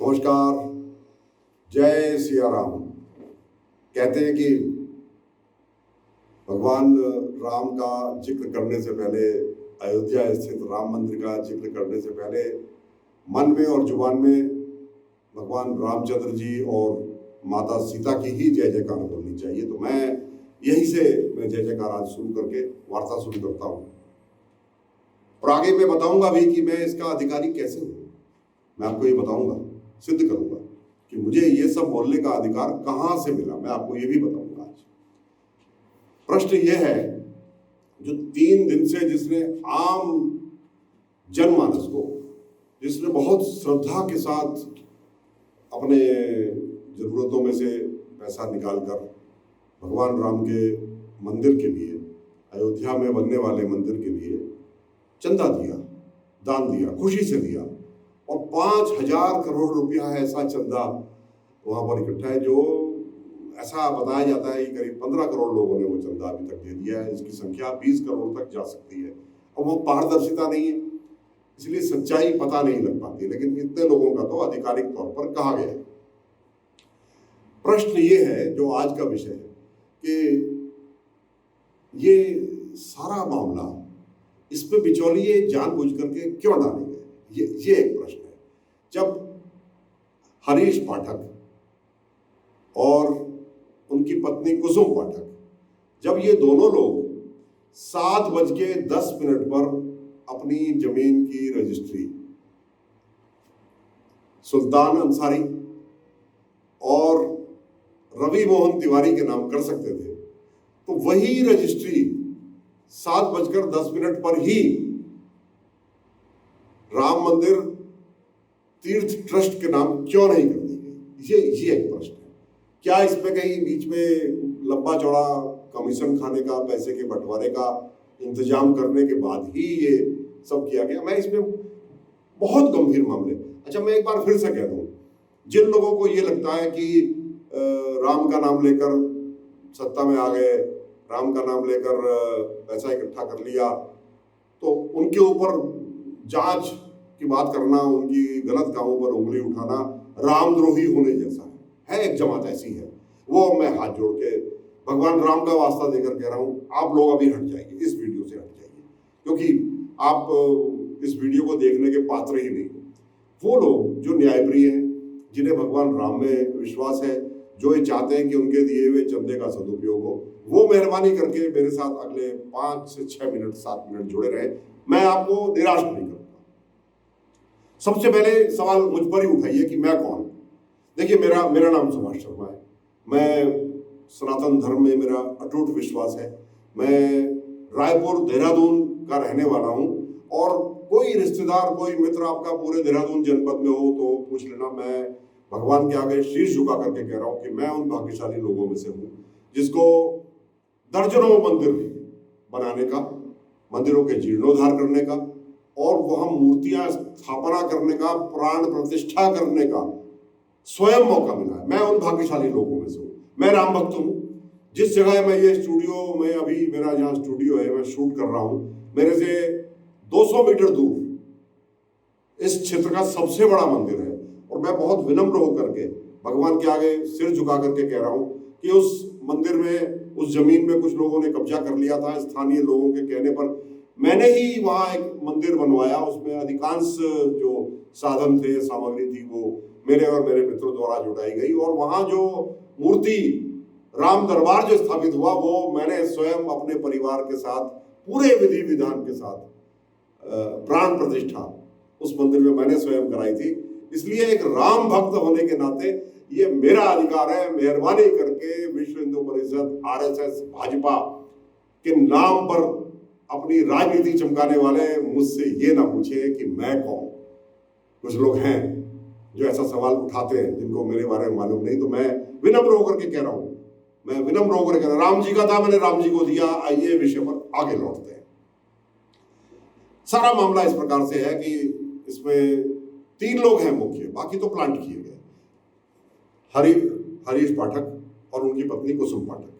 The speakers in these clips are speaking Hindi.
नमस्कार। जय सिया राम। कहते हैं कि भगवान राम का जिक्र करने से पहले, अयोध्या स्थित राम मंदिर का जिक्र करने से पहले मन में और जुबान में भगवान रामचंद्र जी और माता सीता की ही जय जयकार बोलनी चाहिए। तो मैं यहीं से जय जयकार आज शुरू करके वार्ता शुरू करता हूँ और आगे मैं बताऊंगा भी कि मैं इसका अधिकारी कैसे हूँ। मैं आपको ये बताऊंगा, सिद्ध करूंगा कि मुझे ये सब बोलने का अधिकार कहाँ से मिला। मैं आपको ये भी बताऊंगा। आज प्रश्न ये है, जो 3 दिन से जिसने आम जनमानस को, जिसने बहुत श्रद्धा के साथ अपने जरूरतों में से पैसा निकालकर भगवान राम के मंदिर के लिए, अयोध्या में बनने वाले मंदिर के लिए चंदा दिया, दान दिया, खुशी से दिया, और 5,000 करोड़ रुपया ऐसा चंदा वहां पर इकट्ठा है, जो ऐसा बताया जाता है कि करीब 15 करोड़ लोगों ने वो चंदा अभी तक दे दिया है। इसकी संख्या 20 करोड़ तक जा सकती है और वो पारदर्शिता नहीं है, इसलिए सच्चाई पता नहीं लग पाती, लेकिन इतने लोगों का तो आधिकारिक तौर पर कहा गया है। प्रश्न ये है, जो आज का विषय है, कि ये सारा मामला, इस पे बिचौलिए जानबूझ करके क्यों डाले गए, ये एक प्रश्न है। जब हरीश पाठक और उनकी पत्नी कुसुम पाठक, जब ये दोनों लोग 7:10 पर अपनी जमीन की रजिस्ट्री सुल्तान अंसारी और रवि मोहन तिवारी के नाम कर सकते थे, तो वही रजिस्ट्री 7:10 पर ही राम मंदिर तीर्थ ट्रस्ट के नाम क्यों नहीं कर दी गई? ये एक प्रश्न है। क्या इस पे कहीं बीच में लंबा चौड़ा कमीशन खाने का, पैसे के बंटवारे का इंतजाम करने के बाद ही ये सब किया गया? मैं इसमें बहुत गंभीर मामले। अच्छा, मैं एक बार फिर से कह दूं, जिन लोगों को ये लगता है कि राम का नाम लेकर सत्ता में आ गए, राम का नाम लेकर पैसा इकट्ठा कर लिया, तो उनके ऊपर जांच की बात करना, उनकी गलत कामों पर उंगली उठाना रामद्रोही होने जैसा है। एक जमात ऐसी है, वो मैं हाथ जोड़ के भगवान राम का वास्ता देकर कह रहा हूं, आप लोग अभी हट जाइए, इस वीडियो से हट जाइए, क्योंकि आप इस वीडियो को देखने के पात्र ही नहीं। वो लोग जो न्यायप्रिय हैं, जिन्हें भगवान राम में विश्वास है, जो ये चाहते हैं कि उनके दिए हुए चंदे का सदुपयोग हो, वो मेहरबानी करके मेरे साथ अगले 5 से 6 मिनट, 7 मिनट जुड़े रहे। मैं आपको निराश नहीं करूंगा। सबसे पहले सवाल मुझ पर ही उठाइए कि मैं कौन। देखिए, मेरा नाम सुभाष शर्मा है। मैं सनातन धर्म में मेरा अटूट विश्वास है। मैं रायपुर, देहरादून का रहने वाला हूं, और कोई रिश्तेदार, कोई मित्र आपका पूरे देहरादून जनपद में हो तो पूछ लेना। मैं भगवान के आगे शीश झुका करके कह रहा हूं कि मैं उन भाग्यशाली लोगों में से हूं जिसको दर्जनों मंदिर बनाने का, मंदिरों के जीर्णोद्धार करने का, और वहां मूर्तियां स्थापना करने का, प्राण प्रतिष्ठा करने का स्वयं मौका मिला है। मैं उन भाग्यशाली लोगों में से हूँ। मैं राम भक्त हूँ। जिस जगह मैं ये स्टूडियो में, अभी मेरा जहाँ स्टूडियो है, मैं शूट कर रहा हूँ, मेरे से 200 मीटर दूर इस क्षेत्र का सबसे बड़ा मंदिर है, और मैं बहुत विनम्र होकर के भगवान के आगे सिर झुका करके कह रहा हूँ कि उस मंदिर में, उस जमीन में कुछ लोगों ने कब्जा कर लिया था। स्थानीय लोगों के कहने पर मैंने ही वहाँ एक मंदिर बनवाया। उसमें अधिकांश जो साधन थे, सामग्री थी, वो मेरे और मेरे मित्रों द्वारा जुटाई गई, और वहाँ जो मूर्ति, राम दरबार जो स्थापित हुआ, वो मैंने स्वयं अपने परिवार के साथ, पूरे विधि विधान के साथ, प्राण प्रतिष्ठा उस मंदिर में मैंने स्वयं कराई थी। इसलिए एक राम भक्त होने के नाते ये मेरा अधिकार है, मेहरबानी करके विश्व हिंदू परिषद, RSS, भाजपा के नाम पर अपनी राजनीति चमकाने वाले मुझसे ये ना पूछे कि मैं कौन। कुछ लोग हैं जो ऐसा सवाल उठाते हैं, जिनको मेरे बारे में मालूम नहीं। तो मैं विनम्र होकर के कह रहा हूं, मैं विनम्र होकर कह रहा हूं, राम जी का था, मैंने राम जी को दिया। आइए विषय पर आगे लौटते हैं। सारा मामला इस प्रकार से है कि इसमें 3 लोग हैं मुख्य, बाकी तो प्लांट किए गए। हरीश पाठक और उनकी पत्नी कुसुम पाठक,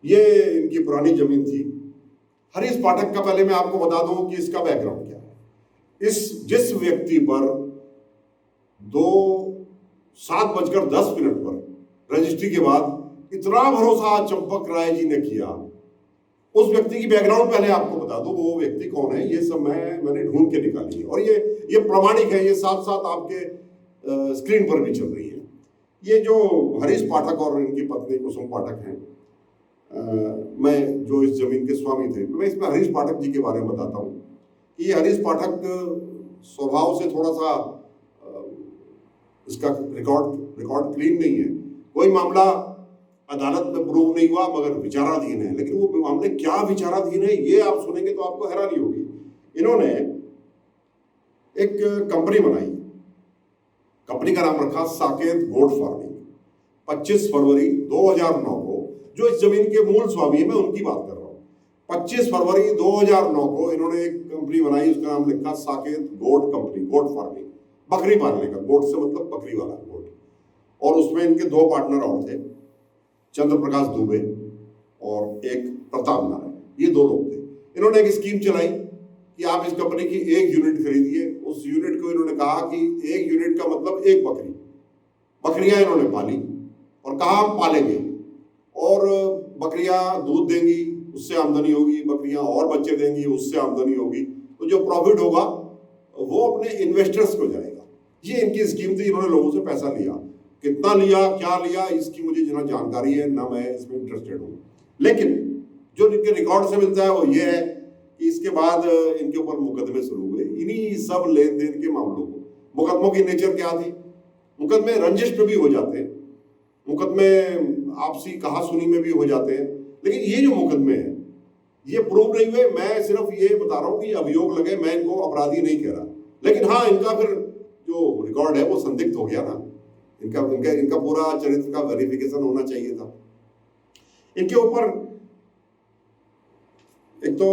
ये इनकी पुरानी जमीन थी। हरीश पाठक का पहले मैं आपको बता दूं कि इसका बैकग्राउंड क्या है। जिस व्यक्ति पर 2 7:10 पर रजिस्ट्री के बाद इतना भरोसा चंपक राय जी ने किया। उस व्यक्ति की बैकग्राउंड पहले आपको बता दूं, वो व्यक्ति कौन है, ये सब मैंने ढूंढ के निकाली है और ये प्रमाणिक है, ये साथ साथ आपके स्क्रीन पर भी चल रही है। ये जो हरीश पाठक और इनकी पत्नी कुसुम पाठक हैं, मैं जो इस जमीन के स्वामी थे, मैं इसमें हरीश पाठक जी के बारे में बताता हूँ कि ये हरीश पाठक स्वभाव से थोड़ा सा इसका रिकॉर्ड क्लीन नहीं है। कोई मामला अदालत में प्रूव नहीं हुआ मगर विचाराधीन है, लेकिन वो मामले क्या विचाराधीन है ये आप सुनेंगे तो आपको हैरानी होगी। इन्होंने एक कंपनी बनाई, कंपनी का नाम रखा साकेत गोट फार्मिंग। 25 फरवरी 2009 को, जो इस जमीन के मूल स्वामी है, मैं उनकी बात कर रहा हूँ, 25 फरवरी 2009 को इन्होंने एक कंपनी बनाई, उसका नाम लिखा साकेत गोट कंपनी, गोट फार्मिंग, बकरी पालने का, गोट से मतलब बकरी वाला गोट। और उसमें इनके 2 पार्टनर और थे, चंद्र प्रकाश दुबे और एक प्रताप नारायण, ये 2 लोग थे। इन्होंने एक स्कीम चलाई कि आप इस कंपनी की 1 यूनिट खरीदिए। उस यूनिट को इन्होंने कहा कि 1 यूनिट का मतलब 1 बकरी, बकरियां इन्होंने पाली और कहा हम पालेंगे और बकरियां दूध देंगी, उससे आमदनी होगी, बकरियां और बच्चे देंगी, उससे आमदनी होगी, तो जो प्रॉफिट होगा वो अपने इन्वेस्टर्स को जाएगा। ये इनकी स्कीम थी। इन्होंने लोगों से पैसा लिया, कितना लिया, क्या लिया, इसकी मुझे जितना जानकारी है ना, मैं इसमें इंटरेस्टेड हूँ। लेकिन जो इनके रिकॉर्ड से मिलता है वो ये है कि इसके बाद इनके ऊपर मुकदमे शुरू हुए, इन्हीं सब लेन देन के मामलों को। मुकदमों की नेचर क्या थी? मुकदमे रंजिश पे भी हो जाते हैं, मुकदमे आपसी कहासुनी में भी हो जाते हैं, लेकिन ये जो मुकदमे हैं ये प्रूव नहीं हुए। मैं सिर्फ ये बता रहा हूँ कि अभियोग लगे, मैं इनको अपराधी नहीं कह रहा, लेकिन हाँ, इनका फिर जो रिकॉर्ड है वो संदिग्ध हो गया ना। इनका पूरा चरित्र का वेरिफिकेशन होना चाहिए था। इनके ऊपर एक तो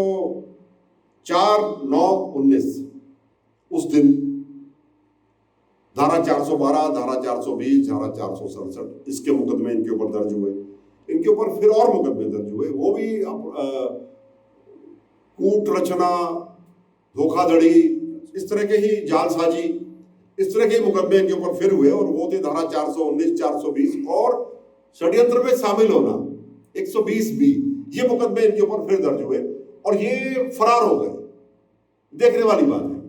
4/9/19 उस दिन धारा 412, धारा 420, धारा 467 इसके मुकदमे इनके ऊपर दर्ज हुए। इनके ऊपर फिर और मुकदमे दर्ज हुए, वो भी कूट रचना, धोखाधड़ी, इस तरह के ही जालसाजी, इस तरह के मुकदमे इनके ऊपर फिर हुए और वो थे धारा 419, 420 और षड्यंत्र में शामिल होना 120B। ये मुकदमे इनके ऊपर फिर दर्ज हुए और ये फरार हो गए। देखने वाली बात है,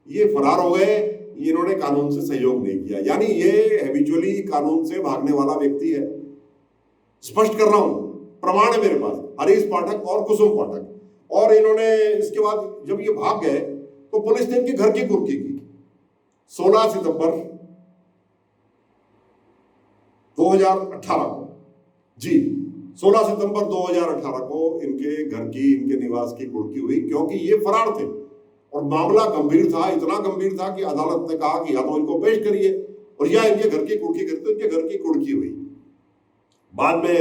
ये फरार हो गए, इन्होंने कानून से सहयोग नहीं किया, यानी ये हैबिचुअली कानून से भागने वाला व्यक्ति है। स्पष्ट कर रहा हूं, प्रमाण है मेरे पास, हरीश पाठक और कुसुम पाठक। और इन्होंने इसके बाद जब ये भाग गए तो पुलिस ने इनके घर की कुर्की की। 16 सितंबर 2018 को, जी 16 सितंबर 2018 को इनके घर की, इनके निवास की कुर्की हुई, क्योंकि ये फरार थे और मामला गंभीर था, इतना गंभीर था कि अदालत ने कहा कि या तो इनको पेश करिए और या इनके घर की कुर्की करते। इनके घर की कुर्की हुई, बाद में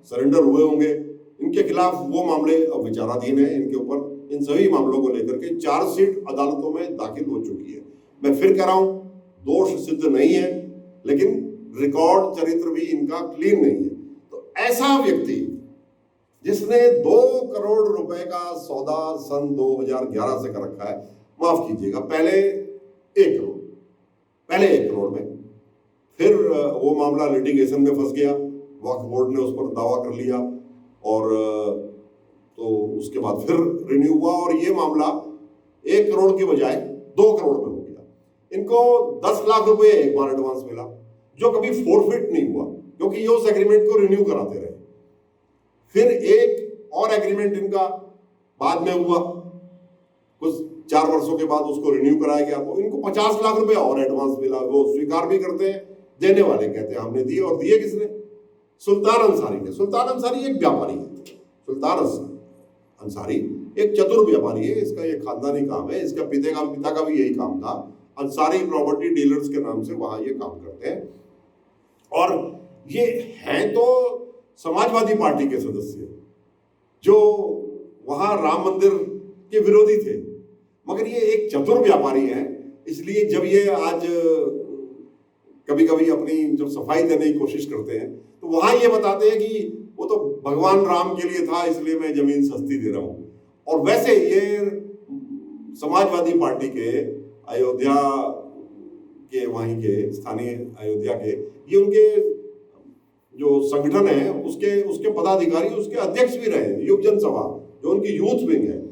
सरेंडर हुए होंगे। इनके खिलाफ वो मामले अब विचाराधीन है। इनके ऊपर इन सभी मामलों को लेकर के चार्जशीट अदालतों में दाखिल हो चुकी है। मैं फिर कह रहा हूं, दोष सिद्ध नहीं है, लेकिन रिकॉर्ड चरित्र भी इनका क्लीन नहीं है। तो ऐसा व्यक्ति जिसने 2 करोड़ रुपए का सौदा सन 2011 से कर रखा है, माफ कीजिएगा, पहले 1 करोड़, पहले 1 करोड़ में, फिर वो मामला लिटिगेशन में फंस गया, वक्फ बोर्ड ने उस पर दावा कर लिया और तो उसके बाद फिर रिन्यू हुआ और ये मामला 1 करोड़ की बजाय 2 करोड़ में हो गया। इनको 10 लाख रुपए एक बार एडवांस मिला, जो कभी फोरफिट नहीं हुआ, क्योंकि ये उस एग्रीमेंट को रिन्यू कराते रहे। फिर एक और एग्रीमेंट इनका बाद में हुआ, कुछ 4 वर्षों के बाद उसको रिन्यू कराया गया, तो इनको 50 लाख रुपए और एडवांस मिला। वो स्वीकार भी करते हैं, देने वाले कहते हैं हमने दिए, और दिए किसने? सुल्तान अंसारी ने। सुल्तान अंसारी एक व्यापारी है, सुल्तान अंसारी एक चतुर व्यापारी है, इसका ये खानदानी काम है, इसका पिता का भी यही काम था, अंसारी प्रॉपर्टी डीलर्स के नाम से वहां ये काम करते हैं। और ये हैं तो समाजवादी पार्टी के सदस्य, जो वहां राम मंदिर के विरोधी थे, मगर ये एक चतुर व्यापारी है। इसलिए जब ये आज कभी कभी अपनी जब सफाई देने की कोशिश करते हैं तो वहां ये बताते हैं कि वो तो भगवान राम के लिए था, इसलिए मैं जमीन सस्ती दे रहा हूं। और वैसे ये समाजवादी पार्टी के अयोध्या के वहीं के स्थानीय अयोध्या के, ये उनके जो संगठन है उसके पदाधिकारी, उसके अध्यक्ष भी रहे। युव जनसभा जो उनकी यूथ विंग है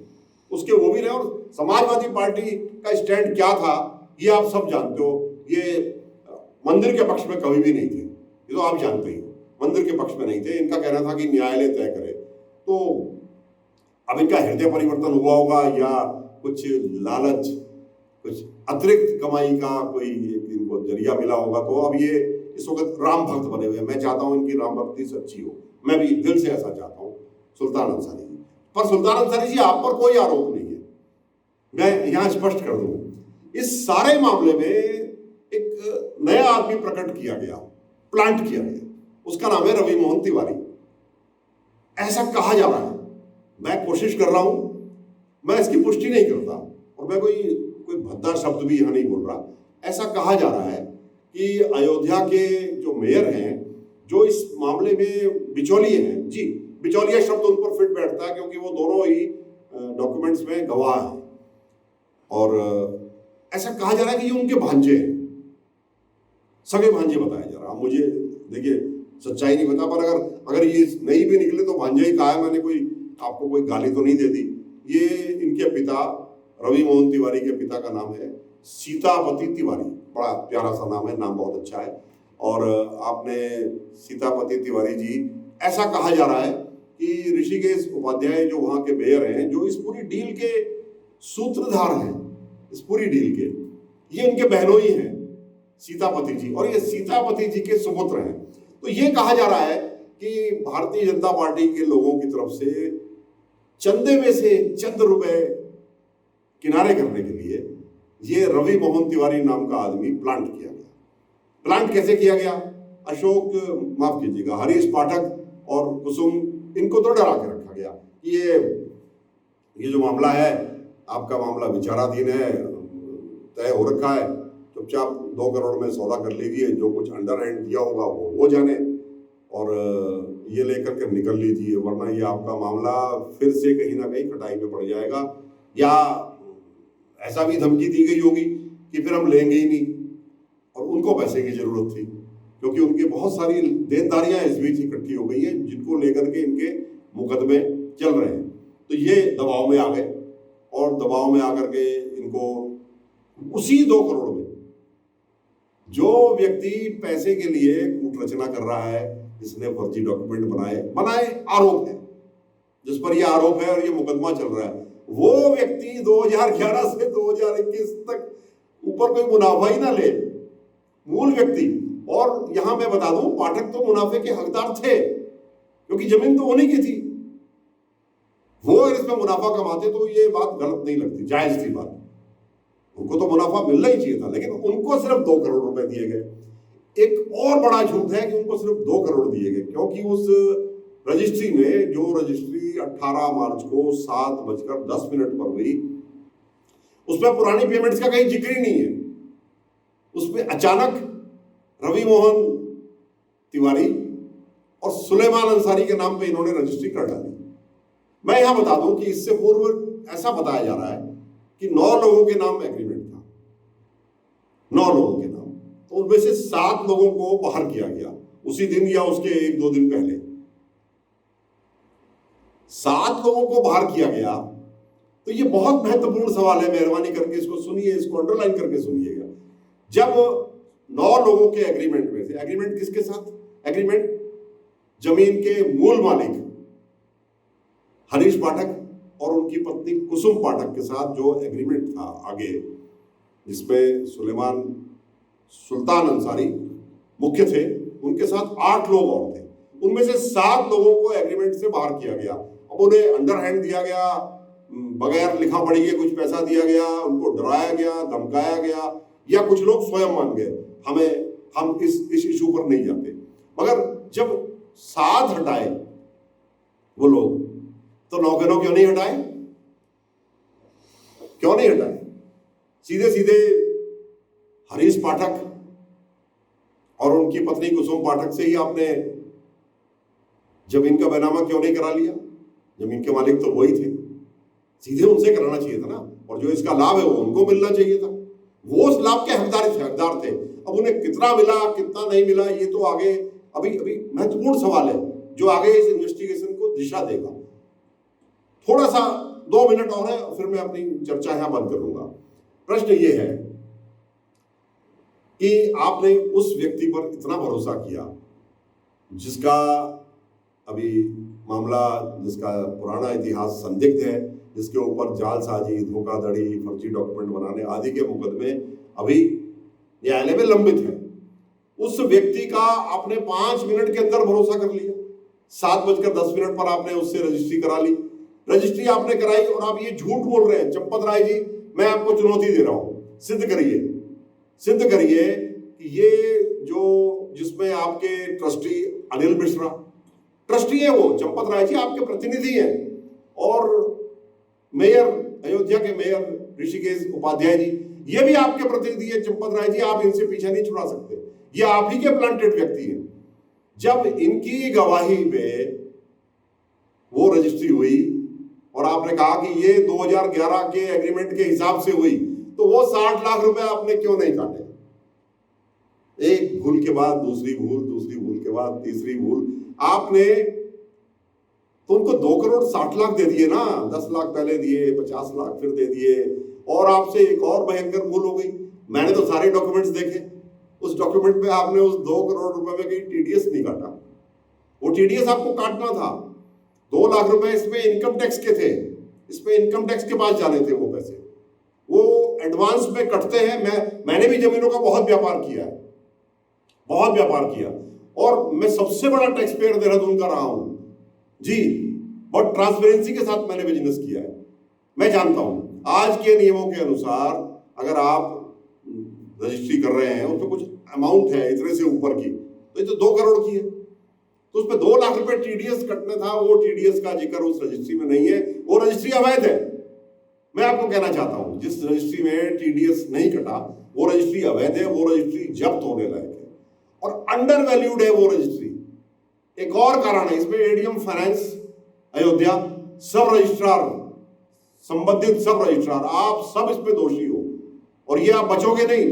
उसके वो भी रहे। और समाजवादी पार्टी का स्टैंड क्या था ये आप सब जानते हो। ये मंदिर के पक्ष में कभी भी नहीं थे, ये तो आप जानते ही, मंदिर के पक्ष में नहीं थे। इनका कहना था कि न्यायालय तय करे। तो अब इनका हृदय परिवर्तन हुआ होगा या कुछ लालच, कुछ अतिरिक्त कमाई का कोई इनको जरिया मिला होगा। तो अब ये इस वक्त राम भक्त बने हुए हैं। मैं चाहता हूं इनकी राम भक्ति सच्ची हो, मैं भी दिल से ऐसा चाहता हूं सुल्तान अंसारी जी। पर सुल्तान अंसारी जी आप पर कोई आरोप नहीं है, मैं यहां स्पष्ट कर दूं। इस सारे मामले में एक नया आदमी प्रकट किया गया, प्लांट किया गया, उसका नाम है रवि मोहन तिवारी। ऐसा कहा जा रहा है, मैं कोशिश कर रहा हूं, मैं इसकी पुष्टि नहीं करता और मैं कोई भद्दा शब्द भी यहां नहीं बोल रहा। ऐसा कहा जा रहा है कि अयोध्या के जो मेयर हैं, जो इस मामले में बिचौलिए हैं, जी बिचौलिया शब्द उन पर फिट बैठता है क्योंकि वो दोनों ही डॉक्यूमेंट्स में गवाह हैं। और ऐसा कहा जा रहा है कि ये उनके भांजे हैं, सगे भांजे बताया जा रहा है। मुझे देखिए सच्चाई नहीं पता, पर अगर ये नहीं भी निकले तो भांजे ही कहा है, मैंने कोई आपको कोई गाली तो नहीं दे दी। ये इनके पिता रवि मोहन तिवारी के पिता का नाम है सीतापति तिवारी, बड़ा प्यारा सा नाम है, नाम बहुत अच्छा है। और आपने सीतापति तिवारी जी, ऐसा कहा जा रहा है कि ऋषिकेश उपाध्याय जो वहाँ के मेयर हैं, जो इस पूरी डील के सूत्रधार हैं, इस पूरी डील के, ये उनके बहनोई हैं सीतापति जी, और ये सीतापति जी के सुपुत्र हैं। तो ये कहा जा रहा है कि भारतीय जनता पार्टी के लोगों की तरफ से चंदे में से चंद रुपए किनारे करने के लिए ये रवि मोहन तिवारी नाम का आदमी प्लांट किया गया। प्लांट कैसे किया गया? अशोक, माफ कीजिएगा, हरीश पाठक और कुसुम, इनको तो डरा के रखा गया कि ये जो मामला है, आपका मामला विचाराधीन है, तय हो रखा है, चुपचाप 2 करोड़ में सौदा कर लीजिए, जो कुछ अंडर हैंड दिया होगा वो जाने, और ये लेकर के निकल लीजिए, वरना ये आपका मामला फिर से कहीं ना कहीं कटाई में पड़ जाएगा। या ऐसा भी धमकी दी गई होगी कि फिर हम लेंगे ही नहीं, और उनको पैसे की जरूरत थी क्योंकि उनकी बहुत सारी देनदारियां इस बीच इकट्ठी हो गई हैं जिनको लेकर के इनके मुकदमे चल रहे हैं। तो ये दबाव में आ गए, और दबाव में आकर के इनको उसी 2 करोड़ में जो व्यक्ति पैसे के लिए कूट रचना कर रहा है, जिसने फर्जी डॉक्यूमेंट बनाए आरोप है, जिस पर यह आरोप है और ये मुकदमा चल रहा है, वो व्यक्ति 2011 से 2021 तक ऊपर कोई मुनाफा ही ना ले, मूल व्यक्ति। और यहां मैं बता दूं, पाठक तो मुनाफे के हकदार थे क्योंकि जमीन तो उन्हीं की थी। वो अगर इसमें मुनाफा कमाते तो ये बात गलत नहीं लगती, जायज थी बात, उनको तो मुनाफा मिलना ही चाहिए था, लेकिन उनको सिर्फ 2 करोड़ रुपए दिए गए। एक और बड़ा झूठ है कि उनको सिर्फ 2 करोड़ दिए गए, क्योंकि उस रजिस्ट्री में, जो रजिस्ट्री 18 मार्च को 7:10 पर हुई, उसमें पुरानी पेमेंट्स का कहीं जिक्र ही नहीं है। उसमें अचानक रवि मोहन तिवारी और सुलेमान अंसारी के नाम पे इन्होंने रजिस्ट्री कर डाली। मैं यहां बता दूं कि इससे पूर्व ऐसा बताया जा रहा है कि 9 लोगों के नाम एग्रीमेंट था, 9 लोगों के नाम, तो उनमें से 7 लोगों को बाहर किया गया उसी दिन या उसके 1-2 दिन पहले। 7 लोगों को बाहर किया गया। तो ये बहुत महत्वपूर्ण सवाल है, मेहरबानी करके इसको सुनिए, इसको अंडरलाइन करके सुनिएगा। जब 9 लोगों के एग्रीमेंट में से, एग्रीमेंट किसके साथ? एग्रीमेंट जमीन के मूल मालिक हरीश पाठक और उनकी पत्नी कुसुम पाठक के साथ जो एग्रीमेंट था आगे, जिसमें सुल्तान अंसारी मुख्य थे, उनके साथ 8 लोग और थे। उनमें से 7 लोगों को एग्रीमेंट से बाहर किया गया। अब उन्हें अंडर हैंड दिया गया, बगैर लिखा पढ़ी के कुछ पैसा दिया गया, उनको डराया गया, धमकाया गया, या कुछ लोग स्वयं मान गए हम इस इशू पर नहीं जाते। मगर जब साथ हटाए वो लोग, तो 9 के 9 क्यों नहीं हटाए? क्यों नहीं हटाए? सीधे सीधे हरीश पाठक और उनकी पत्नी कुसुम पाठक से ही आपने जमीन का बैनामा क्यों नहीं करा लिया? जमीन के मालिक तो वही थे, सीधे उनसे कराना चाहिए था ना, और जो इसका लाभ है वो उनको मिलना चाहिए था। वो उस लाभ के हकदार थे। अब उन्हें कितना मिला कितना नहीं मिला ये तो आगे अभी महत्वपूर्ण सवाल है जो आगे इस इन्वेस्टिगेशन को दिशा देगा। थोड़ा सा 2 मिनट और है फिर मैं अपनी चर्चा यहां बंद करूंगा। प्रश्न ये है कि आपने उस व्यक्ति पर इतना भरोसा किया जिसका अभी मामला, जिसका पुराना इतिहास संदिग्ध है, जिसके ऊपर जालसाजी, धोखाधड़ी, फर्जी डॉक्यूमेंट बनाने आदि के मुकदमे अभी न्यायालय में लंबित है। उस व्यक्ति का आपने 5 मिनट के अंदर भरोसा कर लिया। 7:10 पर आपने उससे रजिस्ट्री करा ली। रजिस्ट्री आपने कराई और आप ये झूठ बोल रहे हैं, चंपत राय जी मैं आपको चुनौती दे रहा हूं, सिद्ध करिए कि ये जो जिसमें आपके ट्रस्टी अनिल मिश्रा ट्रस्टी है, वो चंपत राय जी आपके प्रतिनिधि हैं, और मेयर अयोध्या के मेयर ऋषिकेश उपाध्याय जी ये भी आपके प्रतिनिधि है। चंपत राय जी आप इनसे पीछे नहीं छुड़ा सकते, ये आप ही के प्लांटेड व्यक्ति हैं। जब इनकी गवाही पे वो रजिस्ट्री हुई और आपने कहा कि ये 2011 के एग्रीमेंट के हिसाब से हुई, तो वो 60 लाख रुपए आपने क्यों नहीं काटे? एक भूल के बाद दूसरी भूल के बाद तीसरी भूल, आपने तो उनको 2 करोड़ 60 लाख दे दिए ना, 10 लाख पहले दिए, 50 लाख फिर दे दिए, और आपसे एक और भयंकर भूल हो गई। मैंने तो सारे डॉक्यूमेंट्स देखे, उस डॉक्यूमेंट पे आपने उस 2 करोड़ रुपए में कहीं टीडीएस नहीं काटा। वो टीडीएस आपको काटना था। 2 लाख रुपए इसमें इनकम टैक्स के थे, इसमें इनकम टैक्स के पास जाने थे वो पैसे, वो एडवांस में कटते हैं। मैंने भी जमीनों का बहुत व्यापार किया है, और मैं सबसे बड़ा टैक्स पेयर देहरादून का रहा हूं जी। बहुत ट्रांसपेरेंसी के साथ मैंने बिजनेस किया है, मैं जानता हूं। आज के नियमों के अनुसार अगर आप रजिस्ट्री कर रहे हैं, उसमें कुछ अमाउंट है इतने से ऊपर की, तो ये तो 2 करोड़ की है, तो उसमें 2 लाख रुपए टीडीएस कटने था। वो टीडीएस का जिक्र उस रजिस्ट्री में नहीं है, वो रजिस्ट्री अवैध है। मैं आपको कहना चाहता हूं, जिस रजिस्ट्री में टीडीएस नहीं कटा वो रजिस्ट्री अवैध है, वो रजिस्ट्री जब्त होने लायक है और अंडर वैल्यूड है वो रजिस्ट्री। एक और कारण है इसमें, एडीएम फाइनेंस अयोध्या, सब रजिस्ट्रार, संबंधित सब रजिस्ट्रार, आप सब इसमें दोषी हो, और ये आप बचोगे नहीं।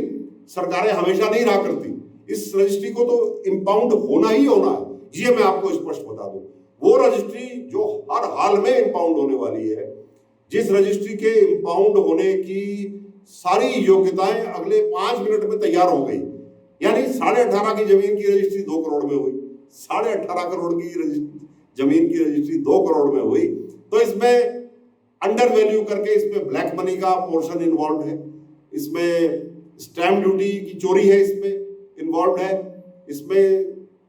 सरकारें हमेशा नहीं रहा करती, इस रजिस्ट्री को तो इंपाउंड होना ही होना है, ये मैं आपको स्पष्ट बता दूं। वो रजिस्ट्री जो हर हाल में इंपाउंड होने वाली है, जिस रजिस्ट्री के इंपाउंड होने की सारी योग्यताएं अगले 5 मिनट में तैयार हो गई, यानी 18.5 की जमीन की रजिस्ट्री 2 करोड़ में हुई, 18.5 करोड़ की जमीन की रजिस्ट्री 2 करोड़ में हुई, तो इसमें अंडर वैल्यू करके इसमें ब्लैक मनी का पोर्शन इन्वॉल्व है, इसमें स्टैम्प ड्यूटी की चोरी है, इसमें इन्वॉल्व है, इसमें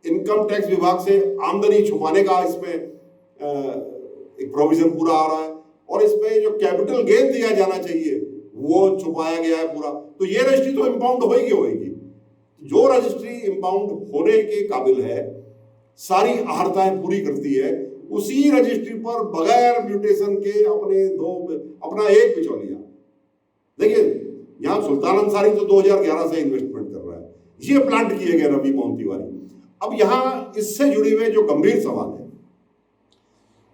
इनकम टैक्स विभाग से आमदनी छुपाने का इसमें एक प्रोविजन पूरा आ रहा है, और इसमें जो कैपिटल गेन दिया जाना चाहिए वो छुपाया गया है पूरा। तो ये रजिस्ट्री तो इंपाउंड होगी। जो रजिस्ट्री इंपाउंड होने के काबिल है, सारी अहर्ताएं पूरी करती है, उसी रजिस्ट्री पर बगैर म्यूटेशन के अपना एक बिचौलिया, देखिए यहां सुल्तान अंसारी तो 2011 से इन्वेस्टमेंट कर रहा है, ये प्लांट किए गए रवि मोहन तिवारी। अब यहां इससे जुड़े हुए जो गंभीर सवाल है,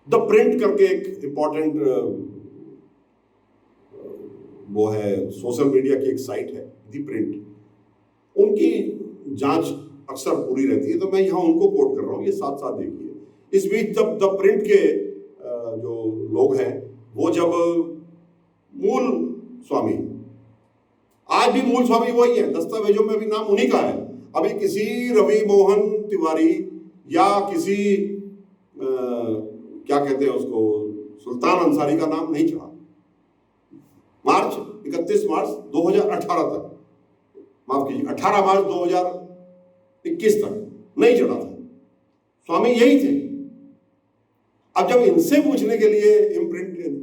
द प्रिंट करके एक इंपॉर्टेंट वो है, सोशल मीडिया की एक साइट है द प्रिंट, उनकी जांच अक्सर पूरी रहती है, तो मैं यहां उनको कोट कर रहा हूं, ये साथ साथ देखिए। इस बीच जब द प्रिंट के जो लोग हैं, वो जब मूल स्वामी, आज भी मूल स्वामी वही है, दस्तावेजों में भी नाम उन्हीं का है, अभी किसी रवि मोहन तिवारी या किसी क्या कहते हैं उसको, सुल्तान अंसारी का नाम नहीं चढ़ा। 31 मार्च 2018 तक, माफ कीजिए 18 मार्च 2021 तक नहीं चढ़ा था, स्वामी यही थे। अब जब इनसे पूछने के लिए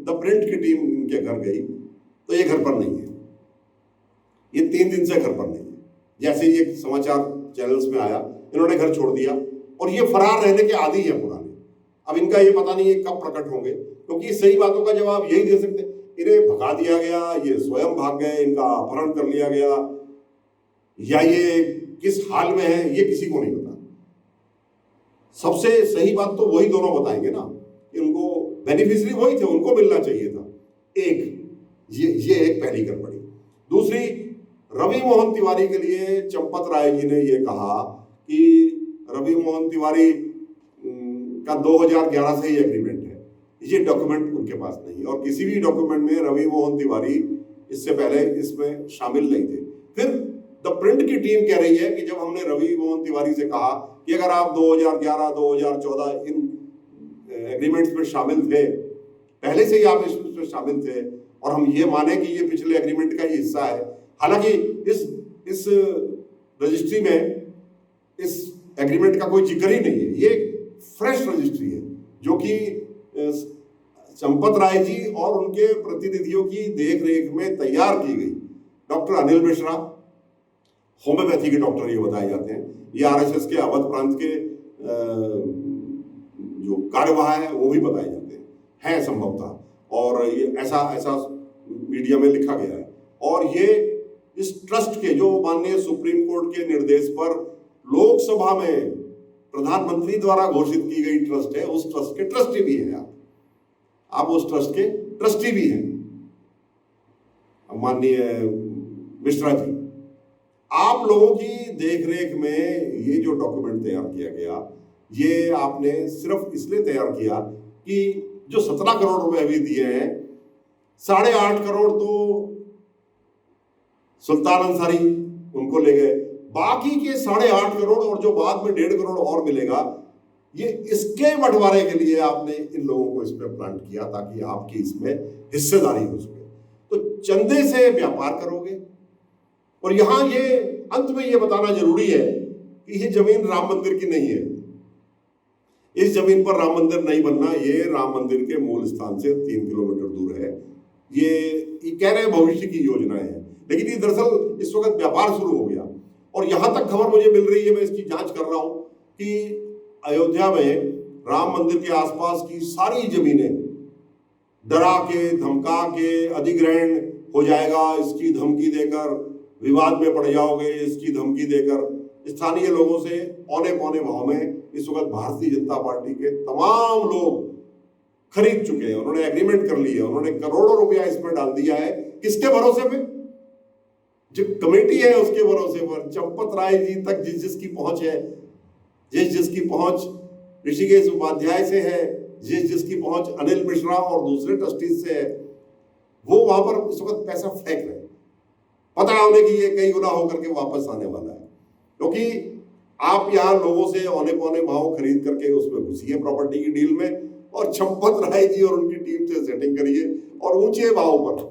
द प्रिंट की टीम इनके घर गई, तो ये घर पर नहीं है, ये 3 दिन से घर पर नहीं है। जैसे ही एक समाचार चैनल्स में आया, इन्होंने घर छोड़ दिया, और ये फरार रहने के आदी है पुराने। अब इनका ये पता नहीं है कब प्रकट होंगे, क्योंकि सही बातों का जवाब यही दे सकते, इन्हें भगा दिया गया, ये स्वयं भाग गए, इनका अपहरण कर लिया गया, या ये किस हाल में है ये किसी को नहीं पता। सबसे सही बात तो वही दोनों बताएंगे ना, कि उनको बेनिफिशियरी वही थे, उनको मिलना चाहिए था। एक ये एक पहली गड़बड़ी। दूसरी, रवि मोहन तिवारी के लिए चंपत राय जी ने ये कहा कि रवि मोहन तिवारी का 2011 से ही एग्रीमेंट है, ये डॉक्यूमेंट उनके पास नहीं है और किसी भी डॉक्यूमेंट में रवि मोहन तिवारी इससे पहले इसमें शामिल नहीं थे। फिर द प्रिंट की टीम कह रही है कि जब हमने रवि मोहन तिवारी से कहा कि अगर आप 2011, 2014 इन एग्रीमेंट्स में शामिल थे, पहले से ही आप इसमें शामिल थे और हम ये माने कि ये पिछले एग्रीमेंट का ही हिस्सा है, हालांकि इस रजिस्ट्री में इस एग्रीमेंट का कोई जिक्र ही नहीं है, ये फ्रेश रजिस्ट्री है जो कि चंपत राय जी और उनके प्रतिनिधियों की देखरेख में तैयार की गई। डॉक्टर अनिल मिश्रा होम्योपैथी के डॉक्टर ये बताए जाते हैं, ये आरएसएस के अवध प्रांत के जो कार्यवाह है वो भी बताए जाते हैं संभवतः, और ये ऐसा मीडिया में लिखा गया है। और ये इस ट्रस्ट के जो माननीय सुप्रीम कोर्ट के निर्देश पर लोकसभा में प्रधानमंत्री द्वारा घोषित की गई ट्रस्ट है, उस ट्रस्ट के ट्रस्टी भी हैं आप उस ट्रस्ट के ट्रस्टी भी हैं माननीय मिश्रा जी। आप लोगों की देखरेख में ये जो डॉक्यूमेंट तैयार किया गया, ये आपने सिर्फ इसलिए तैयार किया कि जो 17 करोड़ रुपए अभी दिए हैं, 8.5 करोड़ तो सुल्तान अंसारी उनको ले गए, बाकी के 8.5 करोड़ और जो बाद में 1.5 करोड़ और मिलेगा, ये इसके बंटवारे के लिए आपने इन लोगों को इसमें प्लांट किया ताकि आपकी इसमें हिस्सेदारी हो सके। तो चंदे से व्यापार करोगे। और यहां ये अंत में ये बताना जरूरी है कि ये जमीन राम मंदिर की नहीं है, इस जमीन पर राम मंदिर नहीं बनना, ये राम मंदिर के मूल स्थान से 3 किलोमीटर दूर है। ये कह रहे हैं भविष्य की योजनाएं हैं, लेकिन ये दरअसल इस वक्त व्यापार शुरू हो गया। और यहां तक खबर मुझे मिल रही है, मैं इसकी जांच कर रहा हूं, कि अयोध्या में राम मंदिर के आसपास की सारी जमीनें डरा के धमका के अधिग्रहण हो जाएगा, इसकी धमकी देकर विवाद में पड़ जाओगे, इसकी धमकी देकर स्थानीय लोगों से औने पौने भाव में इस वक्त भारतीय जनता पार्टी के तमाम लोग खरीद चुके हैं, उन्होंने एग्रीमेंट कर लिया, उन्होंने करोड़ों रुपया इसमें डाल दिया है। किसके भरोसे पे? जो कमेटी है उसके भरोसे पर, चंपत राय जी तक जिसकी पहुंच है, जिसकी पहुंच ऋषिकेश उपाध्याय से है, जिसकी पहुंच अनिल मिश्रा और दूसरे ट्रस्टीज से है, वो वहां पर इस वक्त पैसा फेंक रहे हैं, पता ना होने की ये कई गुना होकर के वापस आने वाला है। क्योंकि आप यहाँ लोगों से औने पौने भाव खरीद करके उसमें घुसिए प्रॉपर्टी की डील में, और चंपत राय जी और उनकी टीम से सेटिंग करिए और ऊंचे भाव पर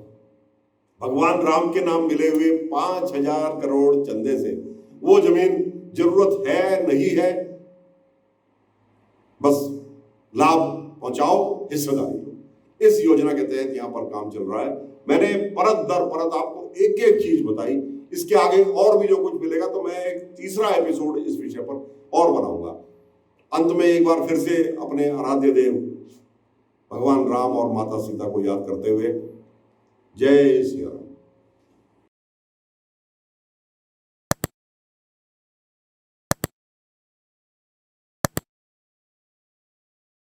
भगवान राम के नाम मिले हुए 5,000 करोड़ चंदे से वो जमीन जरूरत है नहीं है, बस लाभ पहुंचाओ, हिस्सेदारी लो। इस योजना के तहत यहाँ पर काम चल रहा है। मैंने परत दर परत आपको एक एक चीज बताई। इसके आगे और भी जो कुछ मिलेगा तो मैं एक तीसरा एपिसोड इस विषय पर और बनाऊंगा। अंत में एक बार फिर से अपने आराध्य देव भगवान राम और माता सीता को याद करते हुए, जय श्री राम।